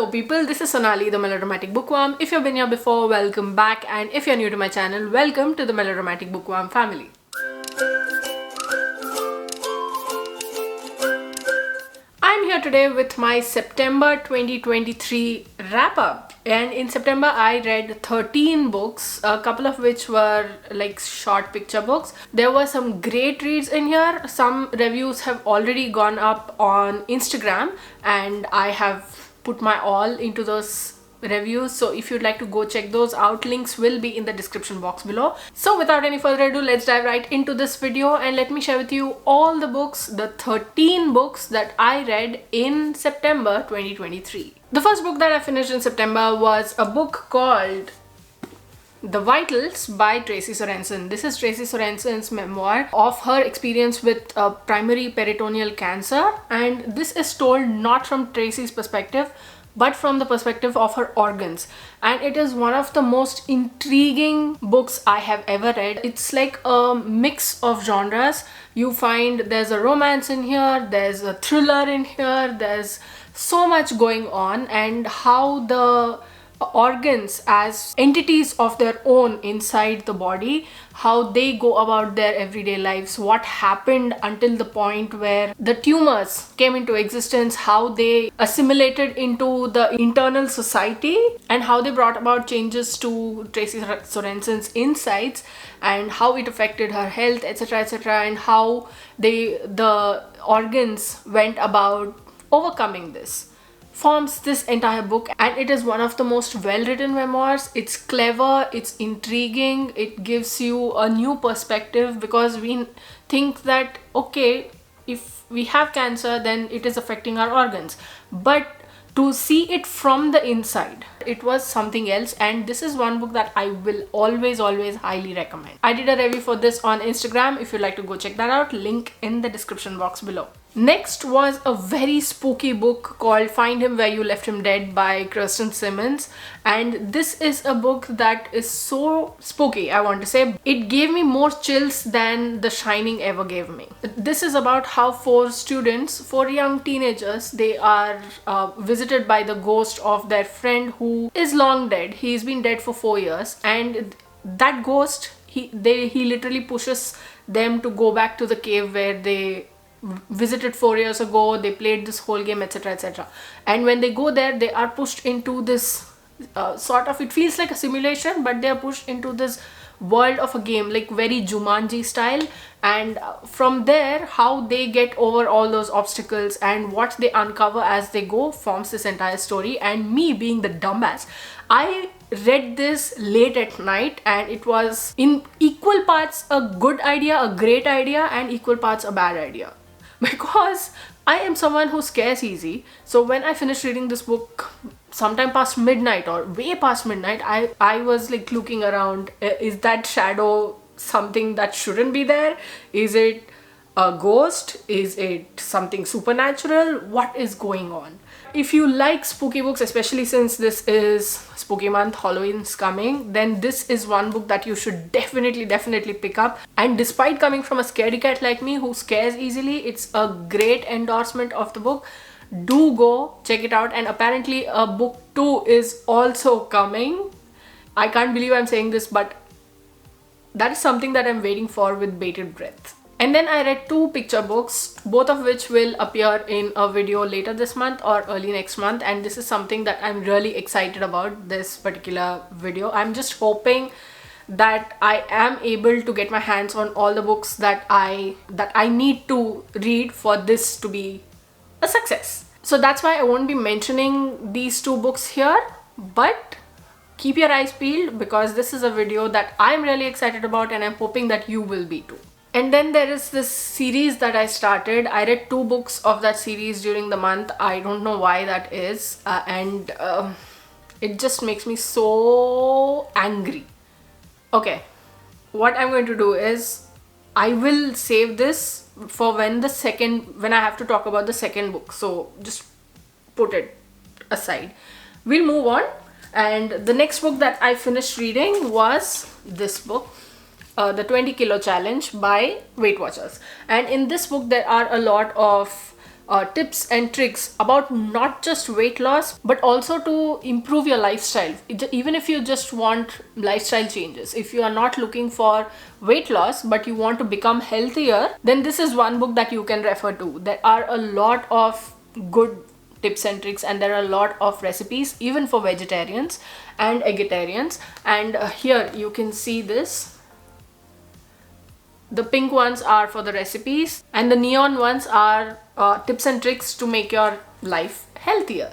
Hello people, this is Sonali, the Melodramatic Bookworm. If you've been here before, welcome back, and if you're new to my channel, welcome to the Melodramatic Bookworm family. I'm here today with my September 2023 wrap-up, and in September I read 13 books, a couple of which were like short picture books. There were some great reads in here. Some reviews have already gone up on Instagram and I have put my all into those reviews, so if you'd like to go check those out, links will be in the description box below. So without any further ado, let's dive right into this video and let me share with you all the books, the 13 books that I read in September 2023. The first book that I finished in September was a book called The Vitals by Tracy Sorensen. This is Tracy Sorensen's memoir of her experience with primary peritoneal cancer, and this is told not from Tracy's perspective but from the perspective of her organs, and it is one of the most intriguing books I have ever read. It's like a mix of genres. You find there's a romance in here, there's a thriller in here, there's so much going on, and how the organs as entities of their own inside the body, how they go about their everyday lives, what happened until the point where the tumors came into existence, how they assimilated into the internal society, and how they brought about changes to Tracy Sorensen's insides, and how it affected her health, etc., etc., and how the organs went about overcoming this, forms this entire book. And it is one of the most well-written memoirs. It's clever, it's intriguing, it gives you a new perspective, because we think that okay, if we have cancer then it is affecting our organs, but to see it from the inside, it was something else. And this is one book that I will always highly recommend. I did a review for this on Instagram. If you'd like to go check that out, link in the description box below. Next was a very spooky book called Find Him Where You Left Him Dead by Carlson Simmons, and this is a book that is so spooky, I want to say. It gave me more chills than The Shining ever gave me. This is about how four young teenagers, they are visited by the ghost of their friend who is long dead. He's been dead for 4 years, and that ghost, he literally pushes them to go back to the cave where they visited 4 years ago. They played this whole game, etc., etc., and when they go there, they are pushed into this sort of, it feels like a simulation, but they are pushed into this world of a game, like very Jumanji style. And from there, how they get over all those obstacles and what they uncover as they go forms this entire story. And me being the dumbass, I read this late at night, and it was in equal parts a good idea, a great idea, and equal parts a bad idea, because I am someone who scares easy. So when I finished reading this book sometime past midnight, or way past midnight, I was like looking around. Is that shadow something that shouldn't be there? Is it a ghost? Is it something supernatural? What is going on? If you like spooky books, especially since this is spooky month, Halloween's coming, then this is one book that you should definitely pick up. And despite coming from a scaredy cat like me who scares easily, it's a great endorsement of the book. Do go check it out. And apparently a book 2 is also coming. I can't believe I'm saying this, but that is something that I'm waiting for with bated breath. And then I read 2 picture books, both of which will appear in a video later this month or early next month. And this is something that I'm really excited about, this particular video. I'm just hoping that I am able to get my hands on all the books that I need to read for this to be a success. So that's why I won't be mentioning these 2 books here, but keep your eyes peeled, because this is a video that I'm really excited about, and I'm hoping that you will be too. And then there is this series that I started. I read 2 books of that series during the month. I don't know why that is, and it just makes me so angry. Okay, what I'm going to do is I will save this for when I have to talk about the second book, so just put it aside. We'll move on. And the next book that I finished reading was this book, The 20 Kilo Challenge by Weight Watchers. And in this book there are a lot of tips and tricks about not just weight loss but also to improve your lifestyle. Even if you just want lifestyle changes, if you are not looking for weight loss but you want to become healthier, then this is one book that you can refer to. There are a lot of good tips and tricks, and there are a lot of recipes even for vegetarians and vegetarians. And here you can see this. The pink ones are for the recipes and the neon ones are tips and tricks to make your life healthier.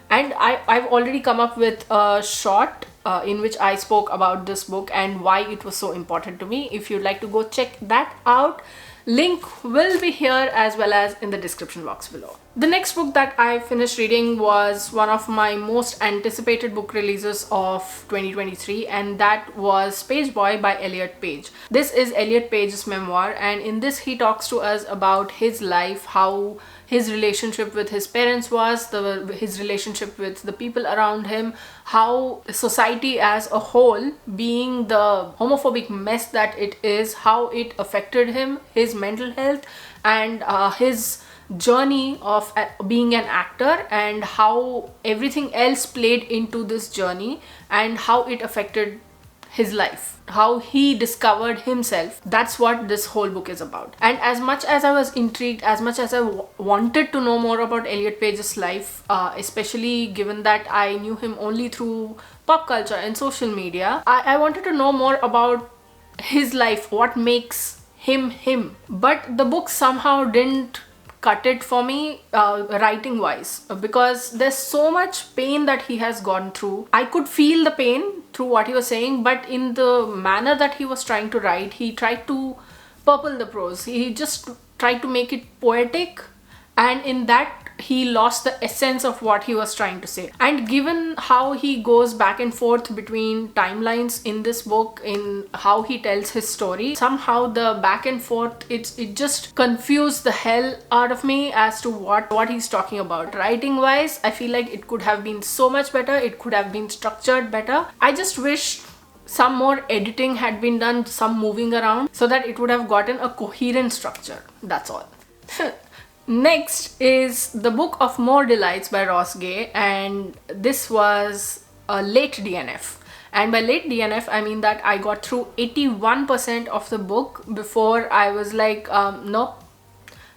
And I've already come up with a short in which I spoke about this book and why it was so important to me. If you'd like to go check that out, link will be here as well as in the description box below. The next book that I finished reading was one of my most anticipated book releases of 2023, and that was Pageboy by Elliot Page. This is Elliot Page's memoir, and in this he talks to us about his life, how his relationship with his parents was, his relationship with the people around him, how society as a whole, being the homophobic mess that it is, how it affected him, his mental health, and his journey of being an actor, and how everything else played into this journey and how it affected his life, how he discovered himself. That's what this whole book is about. And as much as I was intrigued, as much as I wanted to know more about Elliot Page's life, especially given that I knew him only through pop culture and social media, I wanted to know more about his life, what makes him him. But the book somehow didn't cut it for me writing wise, because there's so much pain that he has gone through. I could feel the pain through what he was saying, but in the manner that he was trying to write, he tried to purple the prose. He just tried to make it poetic, and in that he lost the essence of what he was trying to say. And given how he goes back and forth between timelines in this book, in how he tells his story, somehow the back and forth, it just confused the hell out of me as to what he's talking about. Writing wise, I feel like it could have been so much better. It could have been structured better. I just wish some more editing had been done, some moving around, so that it would have gotten a coherent structure. That's all. Next is The Book of More Delights by Ross Gay, and this was a late DNF. And by late DNF, I mean that I got through 81% of the book before I was like, nope,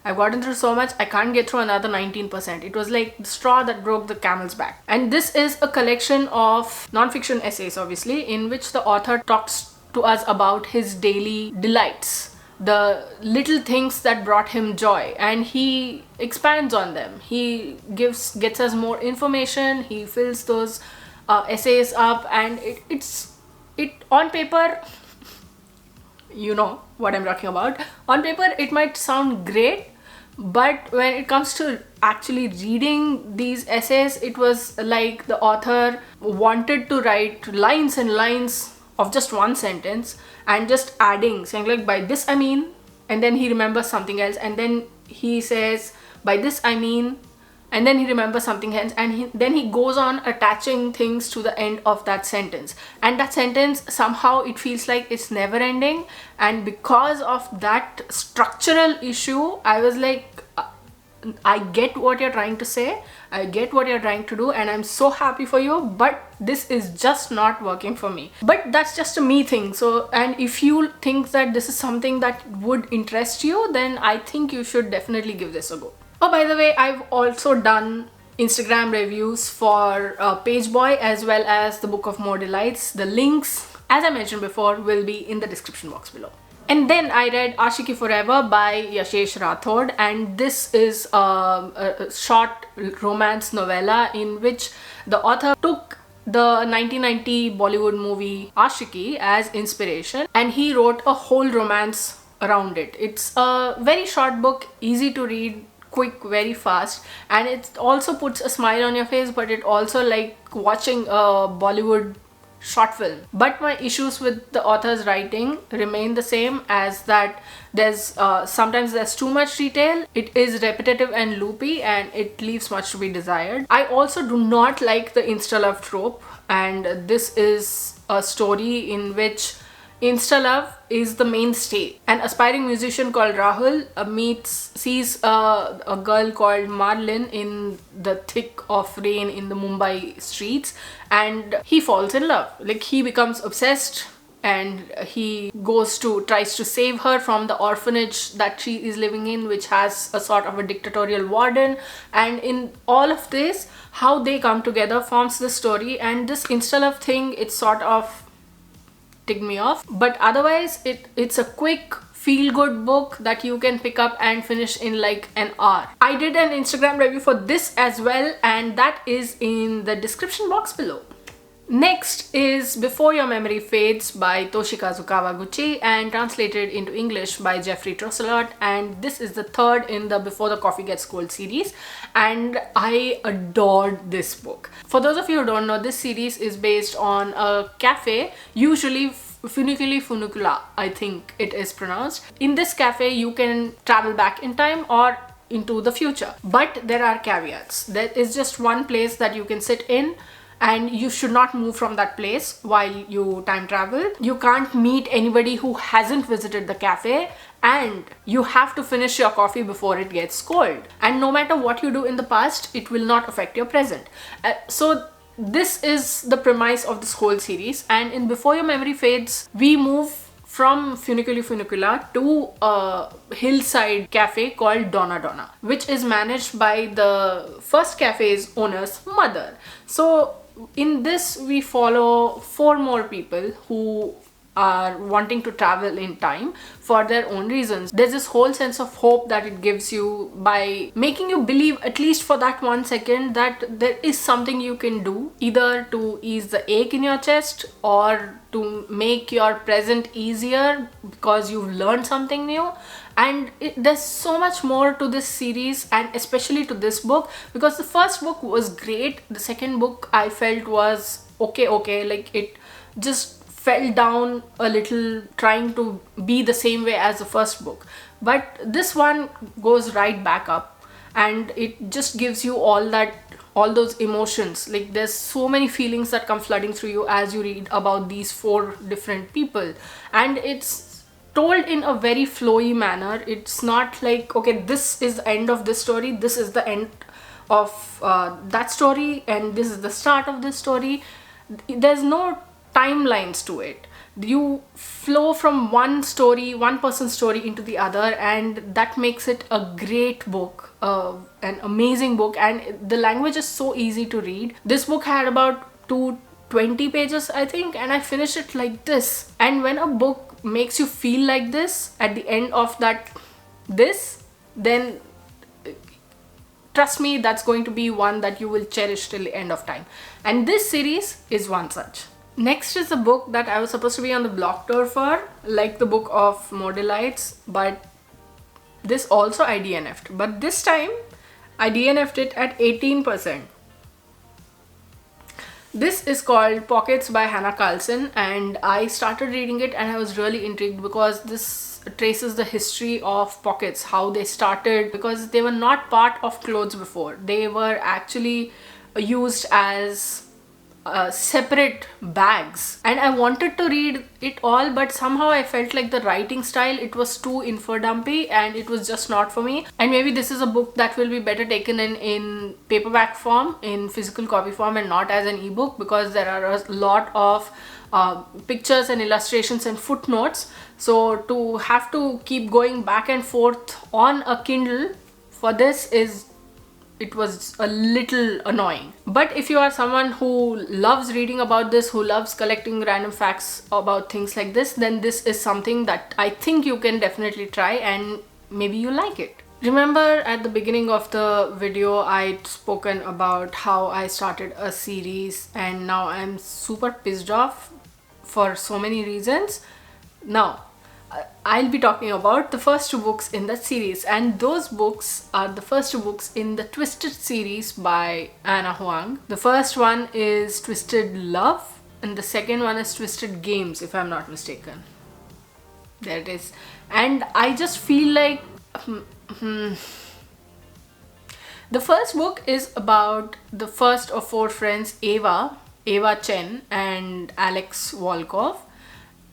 I've gotten through so much, I can't get through another 19%. It was like the straw that broke the camel's back. And this is a collection of non-fiction essays, obviously, in which the author talks to us about his daily delights, the little things that brought him joy, and he expands on them. He gets us more information, he fills those essays up, and it on paper, you know what I'm talking about. On paper it might sound great, but when it comes to actually reading these essays, it was like the author wanted to write lines and lines of just one sentence and just adding, saying like, by this I mean, and then he remembers something else, and then he says, by this I mean, and then he remembers something else, and then he goes on attaching things to the end of that sentence, and that sentence somehow it feels like it's never ending. And because of that structural issue, I was like, I get what you're trying to say, I get what you're trying to do, and I'm so happy for you, but this is just not working for me. But that's just a me thing. So, and if you think that this is something that would interest you, then I think you should definitely give this a go. Oh, by the way, I've also done Instagram reviews for Pageboy as well as The Book of More Delights. The links, as I mentioned before, will be in the description box below. And then I read Ashiki Forever by Yashesh Rathod, and this is a short romance novella in which the author took the 1990 Bollywood movie Ashiki as inspiration, and he wrote a whole romance around it. It's a very short book, easy to read, quick, very fast, and it also puts a smile on your face, but it also like watching a Bollywood short film. But my issues with the author's writing remain the same, as that there's sometimes there's too much detail, it is repetitive and loopy, and it leaves much to be desired. I also do not like the insta love trope, and this is a story in which Insta love is the mainstay. An aspiring musician called Rahul sees a girl called Marlin in the thick of rain in the Mumbai streets, and he falls in love. Like, he becomes obsessed, and he tries to save her from the orphanage that she is living in, which has a sort of a dictatorial warden. And in all of this, how they come together forms the story. And this Insta love thing, it's sort of ticked me off, but otherwise it's a quick feel-good book that you can pick up and finish in like an hour. I did an Instagram review for this as well, and that is in the description box below. Next is Before Your Memory Fades by Toshikazu Kawaguchi and translated into English by Jeffrey Trosselot, and this is the third in the Before the Coffee Gets Cold series, and I adored this book. For those of you who don't know, this series is based on a cafe, usually Funicula, I think it is pronounced. In this cafe, you can travel back in time or into the future, but there are caveats. There is just one place that you can sit in, and you should not move from that place while you time travel. You can't meet anybody who hasn't visited the cafe, and you have to finish your coffee before it gets cold. And no matter what you do in the past, it will not affect your present. So this is the premise of this whole series, and in Before Your Memory Fades, we move from Funicula to a hillside cafe called Donna, which is managed by the first cafe's owner's mother. So in this, we follow 4 more people who are wanting to travel in time for their own reasons. There's this whole sense of hope that it gives you by making you believe, at least for that 1 second, that there is something you can do, either to ease the ache in your chest or to make your present easier because you've learned something new. And there's so much more to this series, and especially to this book, because the first book was great. The second book I felt was okay, like it just fell down a little trying to be the same way as the first book. But this one goes right back up, and it just gives you all those emotions. Like, there's so many feelings that come flooding through you as you read about these 4 different people, and it's told in a very flowy manner. It's not like, okay, this is the end of this story, this is the end of that story, and this is the start of this story. There's no timelines to it. You flow from one person's story into the other, and that makes it a great book, an amazing book, and the language is so easy to read. This book had about 220 pages, I think, and I finished it like this. And when a book makes you feel like this at the end of then trust me, that's going to be one that you will cherish till the end of time. And this series is one such. Next is a book that I was supposed to be on the block tour for, like the Book of More Delights, but this also I DNF'd. But this time, I DNF'd it at 18%. This is called Pockets by Hannah Carlson, and I started reading it and I was really intrigued because this traces the history of pockets, how they started, because they were not part of clothes before. They were actually used as separate bags, and I wanted to read it all, but somehow I felt like the writing style, it was too info-dumpy and it was just not for me. And maybe this is a book that will be better taken in paperback form, in physical copy form, and not as an ebook, because there are a lot of pictures and illustrations and footnotes. So to have to keep going back and forth on a Kindle for this it was a little annoying. But if you are someone who loves reading about this, who loves collecting random facts about things like this, then this is something that I think you can definitely try, and maybe you like it. Remember at the beginning of the video I'd spoken about how I started a series and now I'm super pissed off for so many reasons. Now I'll be talking about the first 2 books in that series, and those books are the first 2 books in the Twisted series by Anna Huang. The first one is Twisted Love and the second one is Twisted Games, if I'm not mistaken. There it is. And I just feel like the first book is about the first of 4 friends, Eva Chen and Alex Volkov.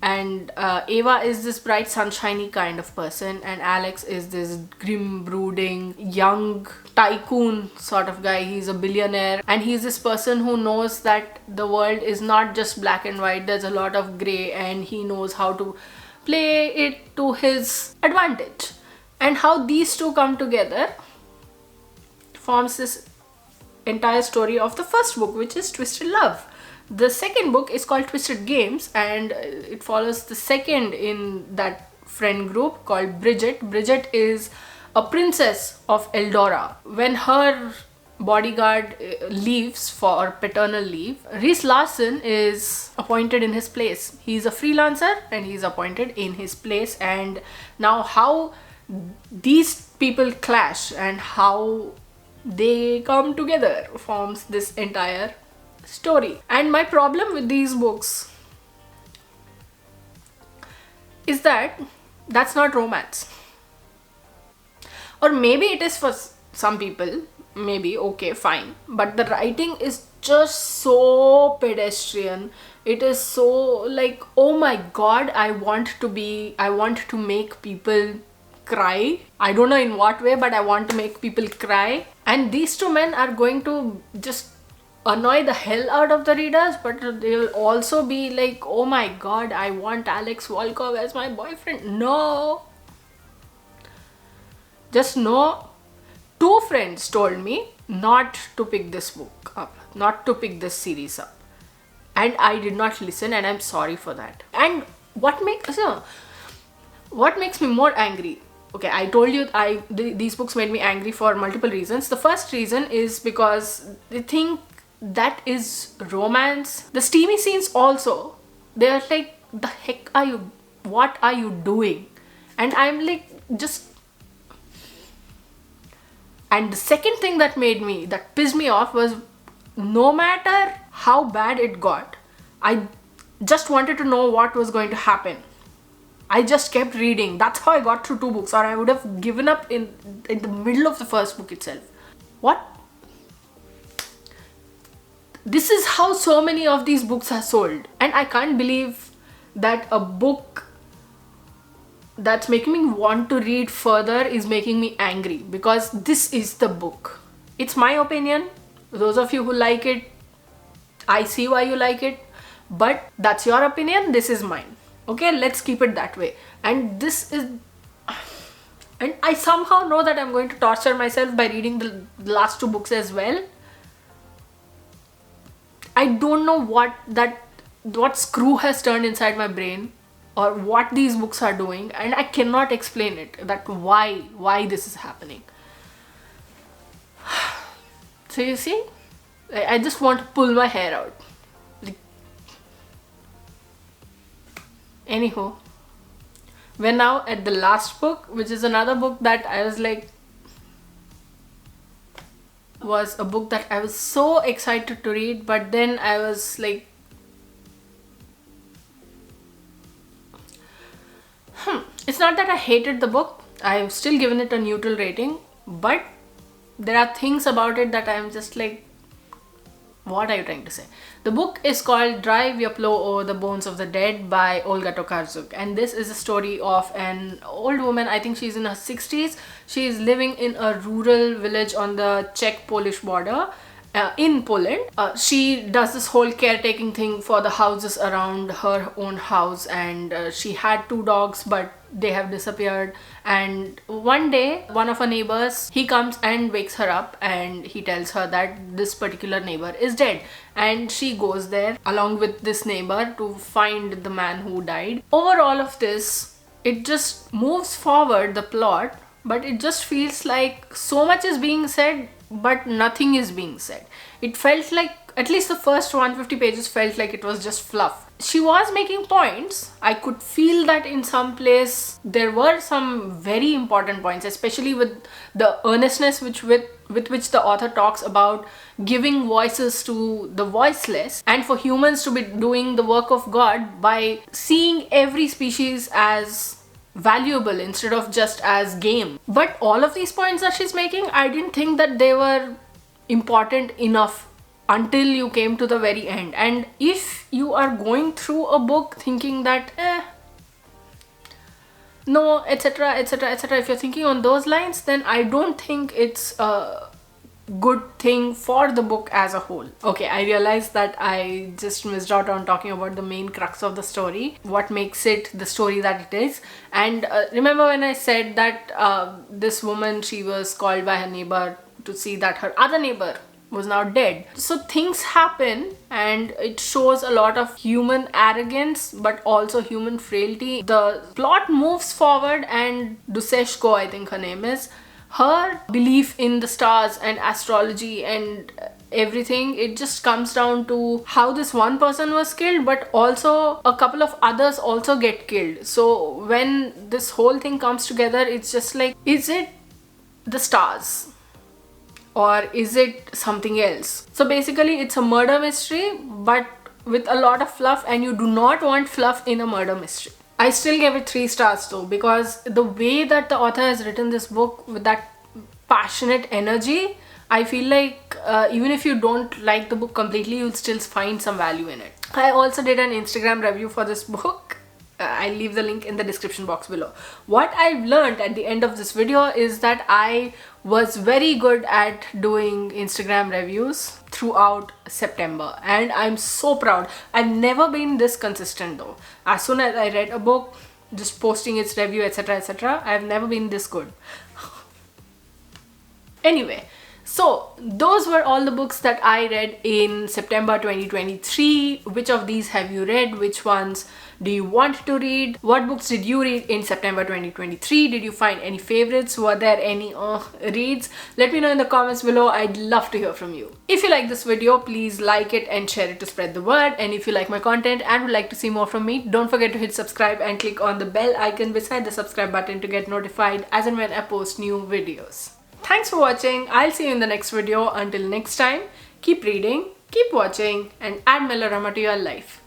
And Ava is this bright, sunshiny kind of person, and Alex is this grim, brooding, young tycoon sort of guy. He's a billionaire, and he's this person who knows that the world is not just black and white. There's a lot of gray, and he knows how to play it to his advantage. And how these two come together forms this entire story of the first book, which is Twisted Love. The second book is called Twisted Games, and it follows the second in that friend group called Bridget. Bridget is a princess of Eldora. When her bodyguard leaves for paternal leave, Reese Larson is appointed in his place. He's a freelancer and he's appointed in his place. And now how these people clash and how they come together forms this entire story. And my problem with these books is that that's not romance. Or maybe it is for some people, maybe, okay, fine, but the writing is just so pedestrian. It is so like, oh my god, I want to make people cry. I don't know in what way, but I want to make people cry. And these two men are going to just annoy the hell out of the readers, but they will also be like, oh my god, I want Alex Volkov as my boyfriend. No. Just no. Two friends told me not to pick this book up, not to pick this series up. And I did not listen, and I'm sorry for that. And what makes me more angry? Okay, I told you these books made me angry for multiple reasons. The first reason is because they think that is romance. The steamy scenes also, they're like, the heck are you, what are you doing? And I'm like, just... And the second thing that pissed me off was, no matter how bad it got, I just wanted to know what was going to happen. I just kept reading. That's how I got through two books, or I would have given up in the middle of the first book itself. What? This is how so many of these books are sold. And I can't believe that a book that's making me want to read further is making me angry, because this is the book. It's my opinion. Those of you who like it, I see why you like it, but that's your opinion, this is mine. Okay, let's keep it that way. And this is... And I somehow know that I'm going to torture myself by reading the last two books as well. I don't know what screw has turned inside my brain, or what these books are doing, and I cannot explain it, that why this is happening. So you see, I just want to pull my hair out. Like, anywho, we're now at the last book, which is another book that I was like, was a book that I was so excited to read, but then I was like, it's not that I hated the book. I've still given it a neutral rating, but there are things about it that I'm just like, what are you trying to say? The book is called Drive Your Plow Over the Bones of the Dead by Olga Tokarczuk, and this is a story of an old woman. I think she's in her 60s. She is living in a rural village on the Czech-Polish border in Poland. She does this whole caretaking thing for the houses around her own house, and she had two dogs, but they have disappeared. And one day, one of her neighbors, he comes and wakes her up, and he tells her that this particular neighbor is dead, and she goes there along with this neighbor to find the man who died. Over all of this, it just moves forward the plot, but it just feels like so much is being said, but nothing is being said. It felt like, at least the first 150 pages felt like it was just fluff. She was making points. I could feel that in some place there were some very important points, especially with the earnestness with which the author talks about giving voices to the voiceless, and for humans to be doing the work of God by seeing every species as valuable instead of just as game. But all of these points that she's making, I didn't think that they were important enough until you came to the very end. And if you are going through a book thinking that no, etc, etc, etc, if you're thinking on those lines, then I don't think it's a good thing for the book as a whole. Okay, I realized that I just missed out on talking about the main crux of the story, what makes it the story that it is. And remember when I said that this woman, she was called by her neighbor to see that her other neighbor was now dead. So things happen, and it shows a lot of human arrogance but also human frailty. The plot moves forward, and Duseshko, I think her name is, her belief in the stars and astrology and everything, it just comes down to how this one person was killed, but also a couple of others also get killed. So when this whole thing comes together, it's just like, is it the stars or is it something else? So basically it's a murder mystery, but with a lot of fluff, and you do not want fluff in a murder mystery. I still gave it 3 stars though, because the way that the author has written this book with that passionate energy, I feel like even if you don't like the book completely, you'll still find some value in it. I also did an Instagram review for this book. I'll leave the link in the description box below. What I've learned at the end of this video is that I was very good at doing Instagram reviews throughout September, and I'm so proud. I've never been this consistent though. As soon as I read a book, just posting its review, etc, etc, I've never been this good. Anyway, so those were all the books that I read in September 2023. Which of these have you read? Which ones do you want to read? What books did you read in September 2023? Did you find any favorites? Were there any reads? Let me know in the comments below. I'd love to hear from you. If you like this video, please like it and share it to spread the word. And if you like my content and would like to see more from me, don't forget to hit subscribe and click on the bell icon beside the subscribe button to get notified as and when I post new videos. Thanks for watching. I'll see you in the next video. Until next time, keep reading, keep watching, and add melodrama to your life.